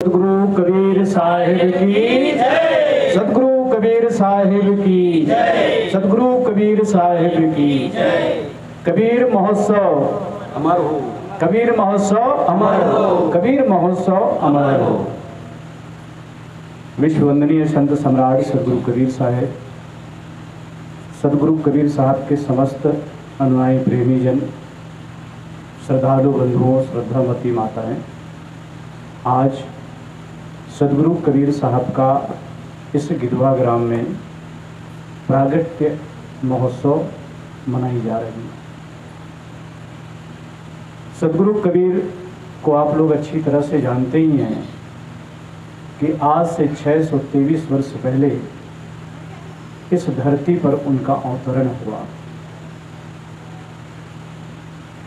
सदगुरु कबीर साहिब की जय। सदगुरु कबीर साहिब की जय। सदगुरु कबीर साहिब की जय। कबीर महोत्सव अमर हो। कबीर महोत्सव अमर हो। कबीर महोत्सव अमर हो। विश्व वंदनीय संत सम्राट सदगुरु कबीर साहिब, सदगुरु कबीर साहब के समस्त अनुयायी प्रेमी जन, श्रद्धालु बंधुओं, श्रद्धावती माताएं, आज सदगुरु कबीर साहब का इस गिधवा ग्राम में प्रागट्य महोत्सव मनाई जा रही है। सदगुरु कबीर को आप लोग अच्छी तरह से जानते ही हैं कि आज से 623 वर्ष पहले इस धरती पर उनका अवतरण हुआ।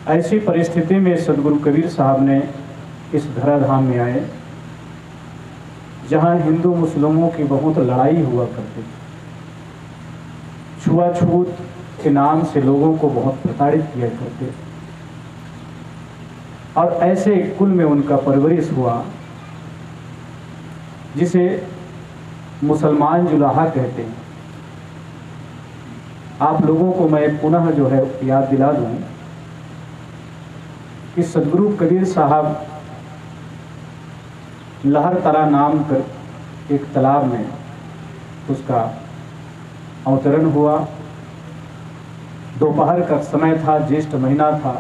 ऐसी परिस्थिति में सदगुरु कबीर साहब ने इस धराधाम में आए जहां हिंदू मुस्लिमों की बहुत लड़ाई हुआ करती थी। छुआछूत के नाम से लोगों को बहुत प्रताड़ित किया करते थे और ऐसे कुल में उनका परवरिश हुआ जिसे मुसलमान जुलाहा कहते हैं। आप लोगों को मैं पुनः जो है याद दिला दूं कि सदगुरु कबीर साहब लहरतरा नाम कर एक तालाब में उसका अवतरण हुआ। दोपहर का समय था, ज्येष्ठ महीना था।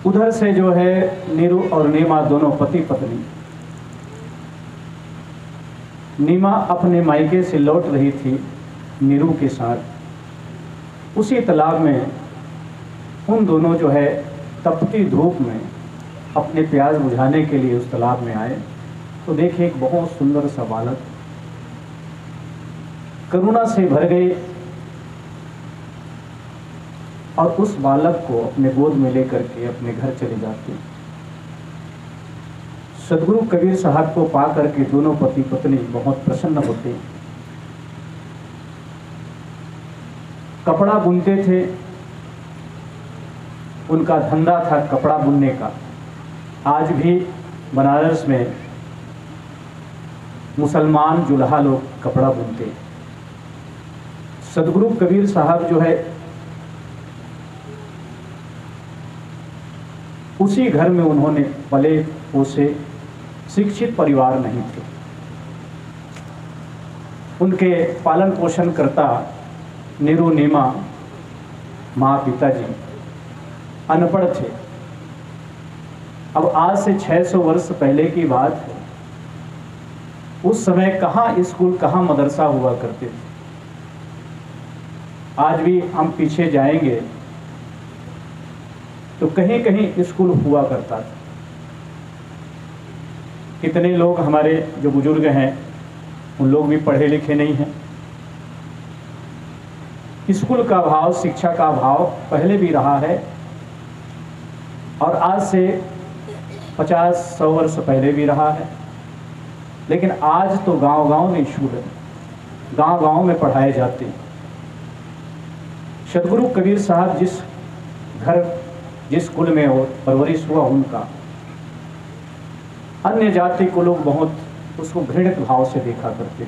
उधर से जो है नीरू और नीमा दोनों पति पत्नी, नीमा अपने मायके से लौट रही थी नीरू के साथ। उसी तालाब में उन दोनों जो है तपती धूप में अपने प्यास बुझाने के लिए उस तालाब में आए तो देखे एक बहुत सुंदर सा बालक, करुणा से भर गए और उस बालक को अपने गोद में लेकर के अपने घर चले जाते। सदगुरु कबीर साहब को पा करके दोनों पति पत्नी बहुत प्रसन्न होते। कपड़ा बुनते थे, उनका धंधा था कपड़ा बुनने का। आज भी बनारस में मुसलमान जुल्हा लोग कपड़ा बुनते। सदगुरु कबीर साहब जो है उसी घर में उन्होंने पले पोसे, शिक्षित परिवार नहीं थे। उनके पालन पोषण करता नीरू नीमा माँ पिताजी अनपढ़ थे। अब आज से 600 वर्ष पहले की बात है। उस समय कहाँ स्कूल कहाँ मदरसा हुआ करते थे। आज भी हम पीछे जाएंगे तो कहीं कहीं स्कूल हुआ करता था। कितने लोग हमारे जो बुजुर्ग हैं उन लोग भी पढ़े लिखे नहीं हैं। स्कूल का अभाव, शिक्षा का अभाव पहले भी रहा है और आज से 50-100 वर्ष पहले भी रहा है। लेकिन आज तो गांव-गांव में स्कूल है, गांव-गांव में पढ़ाए जाते हैं। सदगुरु कबीर साहब जिस घर, जिस कुल में परवरिश हुआ, उनका अन्य जाति को लोग बहुत उसको घृणित भाव से देखा करते थे।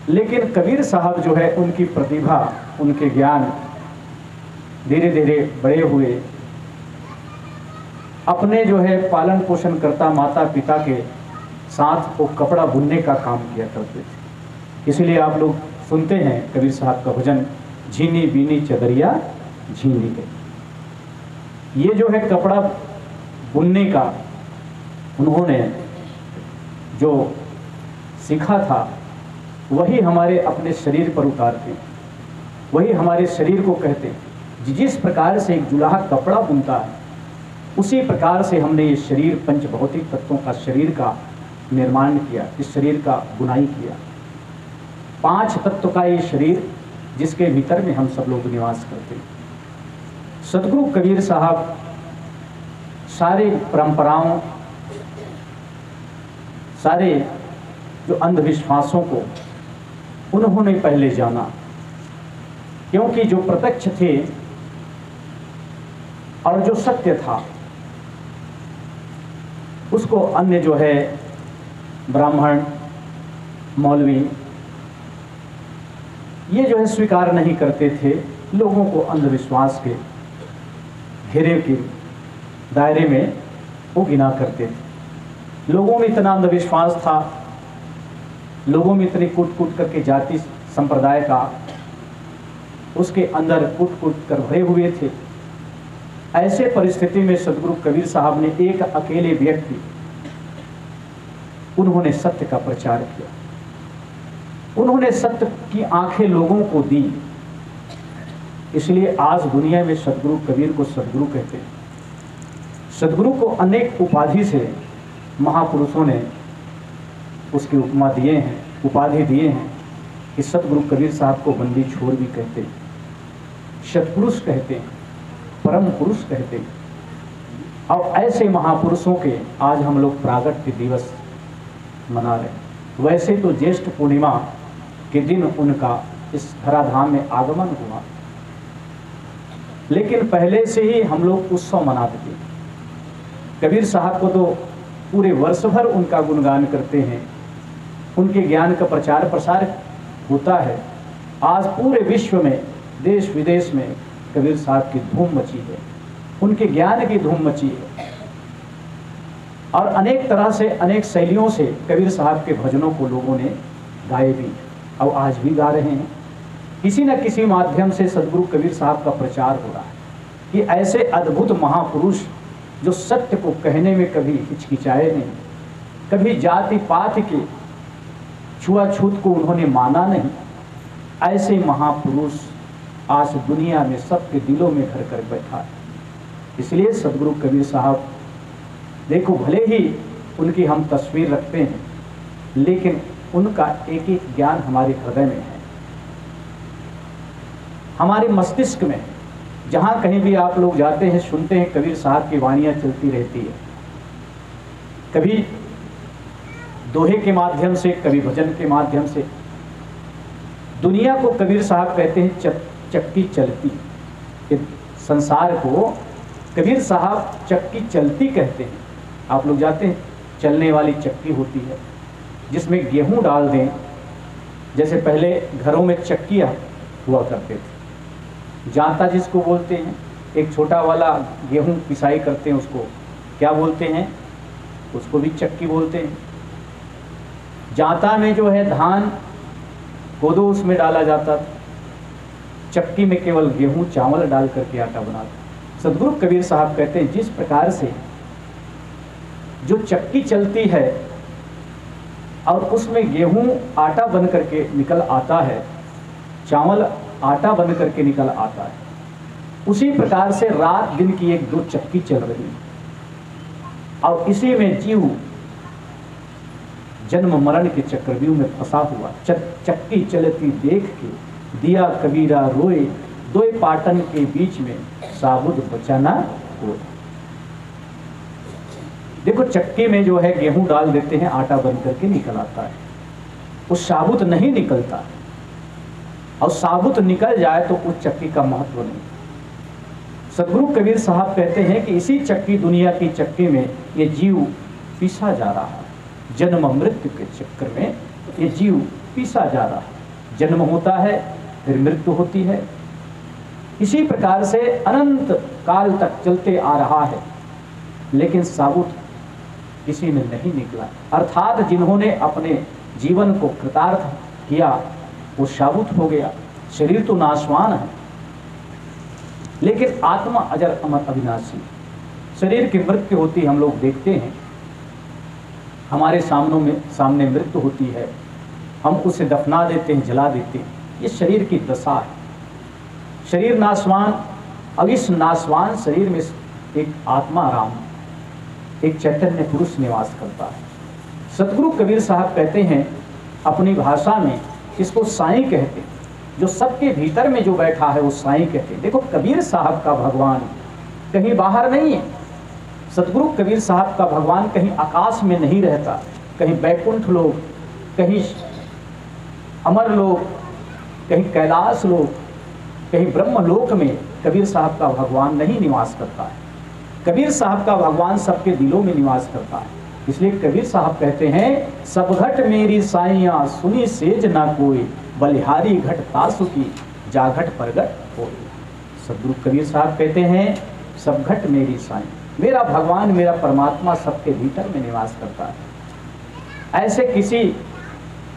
लेकिन कबीर साहब जो है उनकी प्रतिभा, उनके ज्ञान धीरे धीरे बड़े हुए। अपने जो है पालन पोषण करता माता पिता के साथ वो कपड़ा बुनने का काम किया करते थे। इसलिए आप लोग सुनते हैं कबीर साहब का भजन, झीनी बीनी चदरिया झीनी गई। ये जो है कपड़ा बुनने का उन्होंने जो सीखा था वही हमारे अपने शरीर पर उतारते, वही हमारे शरीर को कहते। जिस प्रकार से एक जुलाहा कपड़ा बुनता है उसी प्रकार से हमने ये शरीर पंच भौतिक तत्वों का शरीर का निर्माण किया, इस शरीर का बुनाई किया। 5 तत्व का ये शरीर जिसके भीतर में हम सब लोग निवास करते हैं। सदगुरु कबीर साहब सारे परंपराओं, सारे जो अंधविश्वासों को उन्होंने पहले जाना, क्योंकि जो प्रत्यक्ष थे और जो सत्य था उसको अन्य जो है ब्राह्मण, मौलवी, ये जो है स्वीकार नहीं करते थे। लोगों को अंधविश्वास के घेरे के दायरे में वो गिना करते थे। लोगों में इतना अंधविश्वास था, लोगों में इतनी कूट कूट करके जाति संप्रदाय का उसके अंदर कूट कूट कर भरे हुए थे। ऐसे परिस्थिति में सदगुरु कबीर साहब ने एक अकेले व्यक्ति, उन्होंने सत्य का प्रचार किया। उन्होंने सत्य की आंखें लोगों को दी। इसलिए आज दुनिया में सदगुरु कबीर को सदगुरु कहते हैं। सदगुरु को अनेक उपाधि से महापुरुषों ने उसकी उपमा दिए हैं, उपाधि दिए हैं कि सदगुरु कबीर साहब को बंदी छोड़ भी कहते हैं, सत्पुरुष कहते हैं, परम पुरुष कहते हैं। और ऐसे महापुरुषों के आज हम लोग प्रागट्य दिवस मना रहे हैं। वैसे तो ज्येष्ठ पूर्णिमा के दिन उनका इस धराधाम में आगमन हुआ, लेकिन पहले से ही हम लोग उत्सव मनाते थे। कबीर साहब को तो पूरे वर्ष भर उनका गुणगान करते हैं, उनके ज्ञान का प्रचार प्रसार होता है। आज पूरे विश्व में, देश विदेश में कबीर साहब की धूम मची है, उनके ज्ञान की धूम मची है। और अनेक तरह से, अनेक शैलियों से कबीर साहब के भजनों को लोगों ने गाए भी और आज भी गा रहे हैं। किसी न किसी माध्यम से सदगुरु कबीर साहब का प्रचार हो रहा है कि ऐसे अद्भुत महापुरुष जो सत्य को कहने में कभी हिचकिचाए नहीं, कभी जाति पात के छुआछूत को उन्होंने माना नहीं, ऐसे महापुरुष आज दुनिया में सबके दिलों में घर कर बैठा है। इसलिए सदगुरु कबीर साहब, देखो भले ही उनकी हम तस्वीर रखते हैं, लेकिन उनका एक एक ज्ञान हमारे हृदय में है, हमारे मस्तिष्क में। जहाँ कहीं भी आप लोग जाते हैं, सुनते हैं, कबीर साहब की वाणियाँ चलती रहती है। कभी दोहे के माध्यम से, कभी भजन के माध्यम से। दुनिया को कबीर साहब कहते हैं चक्की चलती। संसार को कबीर साहब चक्की चलती कहते हैं। आप लोग जाते हैं, चलने वाली चक्की होती है जिसमें गेहूं डाल दें। जैसे पहले घरों में चक्कियाँ हुआ करते थे, जांता जिसको बोलते हैं, एक छोटा वाला गेहूं पिसाई करते हैं, उसको क्या बोलते हैं? उसको भी चक्की बोलते हैं। जांता में जो है धान कोदो उसमें डाला जाता था, चक्की में केवल गेहूं चावल डाल करके आटा बनाता। सदगुरु कबीर साहब कहते हैं जिस प्रकार से जो चक्की चलती है और उसमें गेहूं आटा बन करके निकल आता है, चावल आटा बन करके निकल आता है, उसी प्रकार से रात दिन की एक दो चक्की चल रही है। और इसी में जीव जन्म मरण के चक्रव्यूह में फंसा हुआ। चक्की चलती देख के दिया कबीरा रोए, दो पाटन के बीच में साबुत बचाना हो। देखो चक्की में जो है गेहूं डाल देते हैं, आटा बन करके निकल आता है, वो साबुत नहीं निकलता। और साबुत निकल जाए तो उस चक्की का महत्व नहीं। सदगुरु कबीर साहब कहते हैं कि इसी चक्की, दुनिया की चक्की में ये जीव पीसा जा रहा है। जन्म मृत्यु के चक्कर में ये जीव पीसा जा रहा है। जन्म होता है, फिर मृत्यु होती है। इसी प्रकार से अनंत काल तक चलते आ रहा है, लेकिन साबुत किसी में नहीं निकला। अर्थात जिन्होंने अपने जीवन को कृतार्थ किया वो साबुत हो गया। शरीर तो नाशवान है, लेकिन आत्मा अजर अमर अविनाशी। शरीर की मृत्यु होती हम लोग देखते हैं, हमारे सामने मृत्यु होती है, हम उसे दफना देते हैं, जला देते हैं। ये शरीर की दशा है। शरीर नाशवान, अब इस नाशवान शरीर में एक आत्मा राम, एक चैतन्य पुरुष निवास करता है। सदगुरु कबीर साहब कहते हैं अपनी भाषा में, इसको साईं कहते हैं। जो सबके भीतर में जो बैठा है वो साईं कहते हैं। देखो कबीर साहब का भगवान कहीं बाहर नहीं है। सदगुरु कबीर साहब का भगवान कहीं आकाश में नहीं रहता, कहीं बैकुंठ लोग, कहीं अमर लोग, कहीं कैलाश लोग, कहीं ब्रह्म लोक में कबीर साहब का भगवान नहीं निवास करता है। कबीर साहब का भगवान सबके दिलों में निवास करता है। इसलिए कबीर साहब कहते हैं, सब घट मेरी साइयां सुनी सेज ना कोई, बलिहारी घट तासु की जाघट परगट होई। सदगुरु कबीर साहब कहते हैं, सब घट मेरी साईं, मेरा भगवान मेरा परमात्मा सबके भीतर में निवास करता है। ऐसे किसी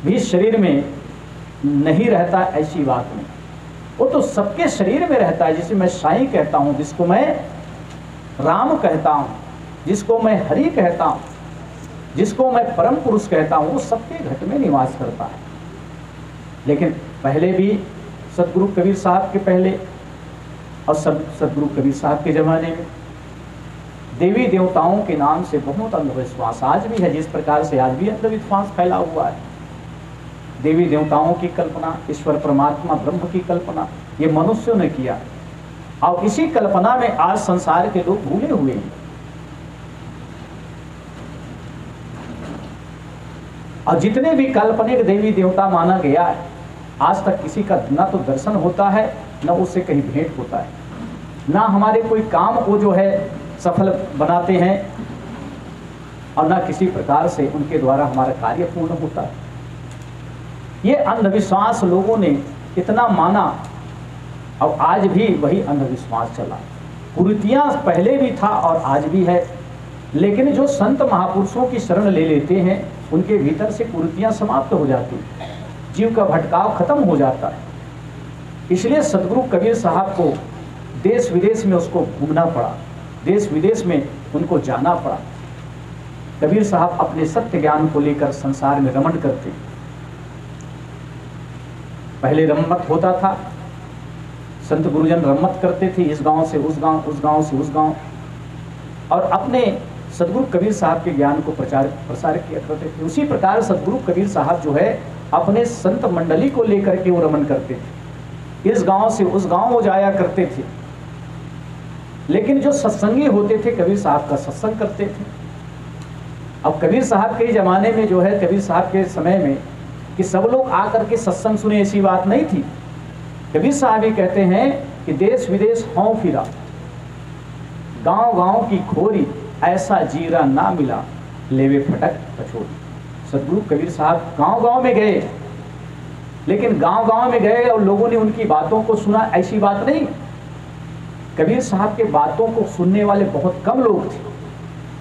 भी शरीर में नहीं रहता, ऐसी बात नहीं, वो तो सबके शरीर में रहता है। जिसे मैं साईं कहता हूँ, जिसको मैं राम कहता हूँ, जिसको मैं हरि कहता हूँ, जिसको मैं परम पुरुष कहता हूँ, वो सबके घट में निवास करता है। लेकिन पहले भी सदगुरु कबीर साहब के पहले और सदगुरु कबीर साहब के ज़माने में देवी देवताओं के नाम से बहुत अंधविश्वास आज भी है। जिस प्रकार से आज भी अंधविश्वास फैला हुआ है, देवी देवताओं की कल्पना, ईश्वर परमात्मा ब्रह्म की कल्पना, ये मनुष्यों ने किया और इसी कल्पना में आज संसार के लोग भूले हुए हैं। और जितने भी काल्पनिक देवी देवता माना गया है, आज तक किसी का ना तो दर्शन होता है, ना उससे कहीं भेंट होता है, ना हमारे कोई काम को जो है सफल बनाते हैं, और ना किसी प्रकार से उनके द्वारा हमारा कार्य पूर्ण होता है। ये अंधविश्वास लोगों ने इतना माना और आज भी वही अंधविश्वास चला। कुरीतियां पहले भी था और आज भी है, लेकिन जो संत महापुरुषों की शरण ले लेते हैं, उनके भीतर से कुरीतियां समाप्त हो जाती, जीव का भटकाव खत्म हो जाता है। इसलिए सदगुरु कबीर साहब को देश विदेश में उसको घूमना पड़ा, देश विदेश में उनको जाना पड़ा। कबीर साहब अपने सत्य ज्ञान को लेकर संसार में रमण करते। पहले रमत होता था, संत गुरुजन रमत करते थे, इस गांव से उस गांव, उस गांव से उस गांव, और अपने सदगुरु कबीर साहब के ज्ञान को प्रसार किया करते थे। उसी प्रकार सदगुरु कबीर साहब जो है अपने संत मंडली को लेकर के वो रमन करते थे, इस गांव से उस गांव वो जाया करते थे। लेकिन जो सत्संगी होते थे कबीर साहब का सत्संग करते थे। अब कबीर साहब के जमाने में जो है, कबीर साहब के समय में कि सब लोग आकर के सत्संग सुने, ऐसी बात नहीं थी। कबीर साहब ही कहते हैं कि देश विदेश हों फिरा, गांव गांव की खोरी, ऐसा जीरा ना मिला, लेवे फटक पछोरी। सदगुरु कबीर साहब गांव गांव में गए, लेकिन गांव गांव में गए और लोगों ने उनकी बातों को सुना, ऐसी बात नहीं। कबीर साहब के बातों को सुनने वाले बहुत कम लोग थे,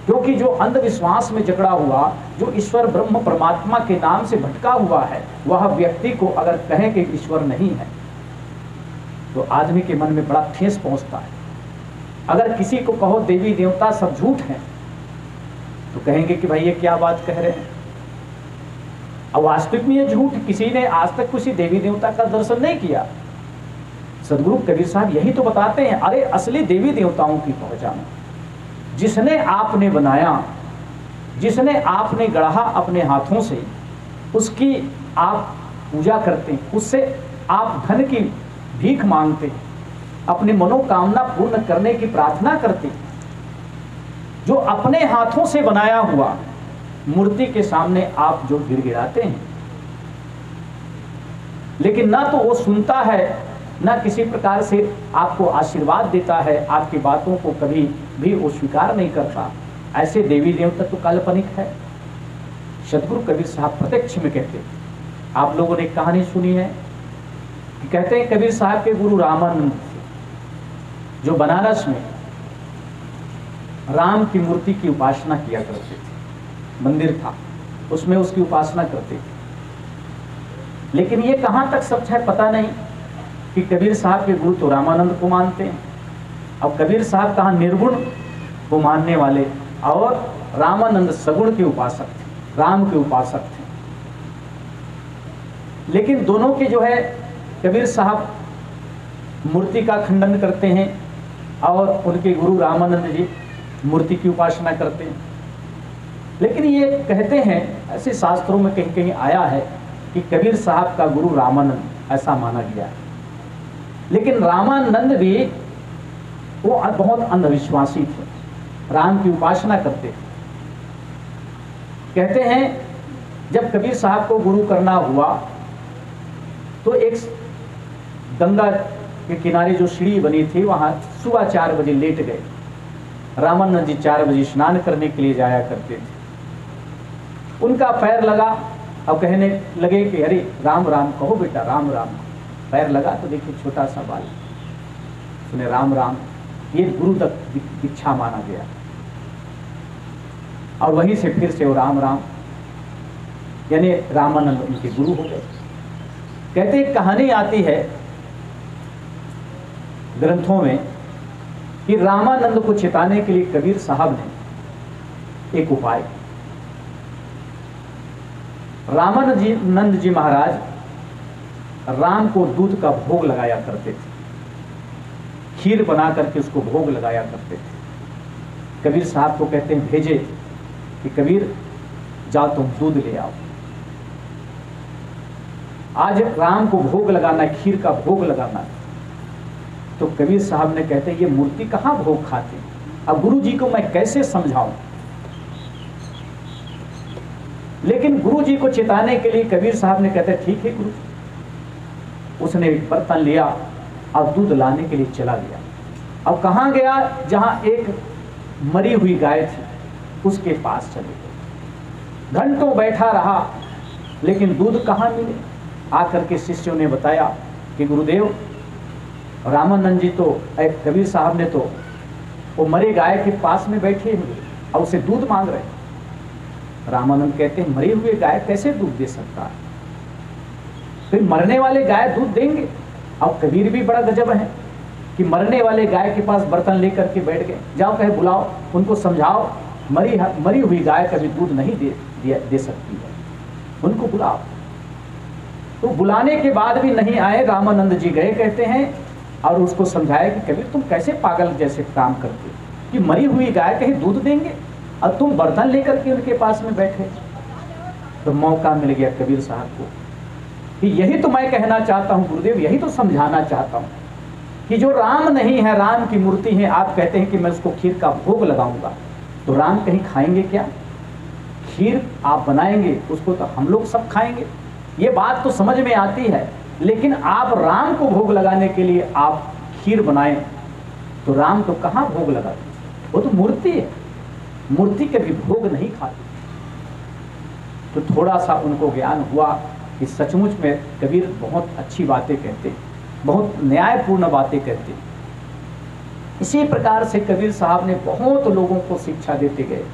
क्योंकि जो अंधविश्वास में जकड़ा हुआ, जो ईश्वर ब्रह्म परमात्मा के नाम से भटका हुआ है, वह व्यक्ति को अगर कहें कि ईश्वर नहीं है तो आदमी के मन में बड़ा ठेस पहुंचता है। अगर किसी को कहो देवी देवता सब झूठ हैं, तो कहेंगे कि भाई ये क्या बात कह रहे हैं। अब वास्तविक में ये झूठ, किसी ने आज तक किसी देवी देवता का दर्शन नहीं किया। सदगुरु कबीर साहब यही तो बताते हैं, अरे असली देवी देवताओं की पहचान जिसने आपने बनाया, जिसने आपने गढ़ा अपने हाथों से, उसकी आप पूजा करते हैं, उससे आप धन की भीख मांगते, अपनी मनोकामना पूर्ण करने की प्रार्थना करते। जो अपने हाथों से बनाया हुआ मूर्ति के सामने आप जो गिड़गिड़ाते हैं, लेकिन ना तो वो सुनता है, ना किसी प्रकार से आपको आशीर्वाद देता है, आपकी बातों को कभी भी वो स्वीकार नहीं करता। ऐसे देवी देवता तो काल्पनिक है। सदगुरु कबीर साहब प्रत्यक्ष में कहते। आप लोगों ने कहानी सुनी है कि कहते हैं कबीर साहब के गुरु रामानंद थे, जो बनारस में राम की मूर्ति की उपासना किया करते थे। मंदिर था, उसमें उसकी उपासना करते थे। लेकिन ये कहाँ तक सच है पता नहीं कि कबीर साहब के गुरु तो रामानंद को मानते हैं, अब कबीर साहब कहाँ निर्गुण को मानने वाले, और रामानंद सगुण के उपासक थे, राम के उपासक थे। लेकिन दोनों के जो है कबीर साहब मूर्ति का खंडन करते हैं और उनके गुरु रामानंद जी मूर्ति की उपासना करते हैं। लेकिन ये कहते हैं, ऐसे शास्त्रों में कहीं कहीं आया है कि कबीर साहब का गुरु रामानंद, ऐसा माना गया है। लेकिन रामानंद भी वो बहुत अंधविश्वासी थे, राम की उपासना करते थे। कहते हैं जब कबीर साहब को गुरु करना हुआ तो एक गंगा के किनारे जो सीढ़ी बनी थी, वहां सुबह 4 बजे लेट गए। रामानंद जी 4 बजे स्नान करने के लिए जाया करते थे। उनका पैर लगा और कहने लगे कि अरे राम राम कहो बेटा, राम राम। पैर लगा तो देखिए छोटा सा बाल, सुने राम राम। ये गुरु तक दीक्षा माना गया। और वहीं से फिर से वो राम राम, यानी रामानंद उनके गुरु हो गए। कहते एक कहानी आती है ग्रंथों में कि रामानंद को चिताने के लिए कबीर साहब ने एक उपाय। रामानंद जी महाराज राम को दूध का भोग लगाया करते थे, खीर बना करके उसको भोग लगाया करते थे। कबीर साहब को कहते हैं भेजे कि कबीर जाओ तुम दूध ले आओ, आज राम को भोग लगाना है, खीर का भोग लगाना है। तो कबीर साहब ने कहते ये मूर्ति कहाँ भोग खाती, अब गुरु जी को मैं कैसे समझाऊं। लेकिन गुरु जी को चिताने के लिए कबीर साहब ने कहते ठीक है गुरु। उसने एक बर्तन लिया और दूध लाने के लिए चला गया। अब कहाँ गया, जहां एक मरी हुई गाय थी उसके पास चले गए। घंटों बैठा रहा लेकिन दूध कहाँ मिले। आकर के शिष्यों ने बताया कि गुरुदेव रामानंद जी तो कबीर साहब ने तो वो मरे गाय के पास में बैठे हुए और उसे दूध मांग रहे। रामानंद कहते हैं मरे हुए गाय कैसे दूध दे सकता है, फिर मरने वाले गाय दूध देंगे। अब कबीर भी बड़ा गजब है कि मरने वाले गाय के पास बर्तन लेकर के बैठ गए। जाओ कहे बुलाओ, उनको समझाओ मरी हुई गाय कभी दूध नहीं दे सकती है, उनको बुलाओ। तो बुलाने के बाद भी नहीं आए। रामानंद जी गए कहते हैं और उसको समझाया कि कबीर तुम कैसे पागल जैसे काम करते कि मरी हुई गाय कहीं दूध देंगे और तुम बर्तन लेकर के उनके पास में बैठे। तो मौका मिल गया कबीर साहब को कि यही तो मैं कहना चाहता हूँ गुरुदेव, यही तो समझाना चाहता हूँ कि जो राम नहीं है, राम की मूर्ति है, आप कहते हैं कि मैं उसको खीर का भोग लगाऊंगा, तो राम कहीं खाएंगे क्या? खीर आप बनाएंगे उसको तो हम लोग सब खाएंगे, ये बात तो समझ में आती है। लेकिन आप राम को भोग लगाने के लिए आप खीर बनाएं तो राम तो कहाँ भोग लगाते, वो तो मूर्ति है, मूर्ति कभी भोग नहीं खाती। तो थोड़ा सा उनको ज्ञान हुआ कि सचमुच में कबीर बहुत अच्छी बातें कहते, बहुत न्यायपूर्ण बातें कहते। इसी प्रकार से कबीर साहब ने बहुत लोगों को शिक्षा देते गए।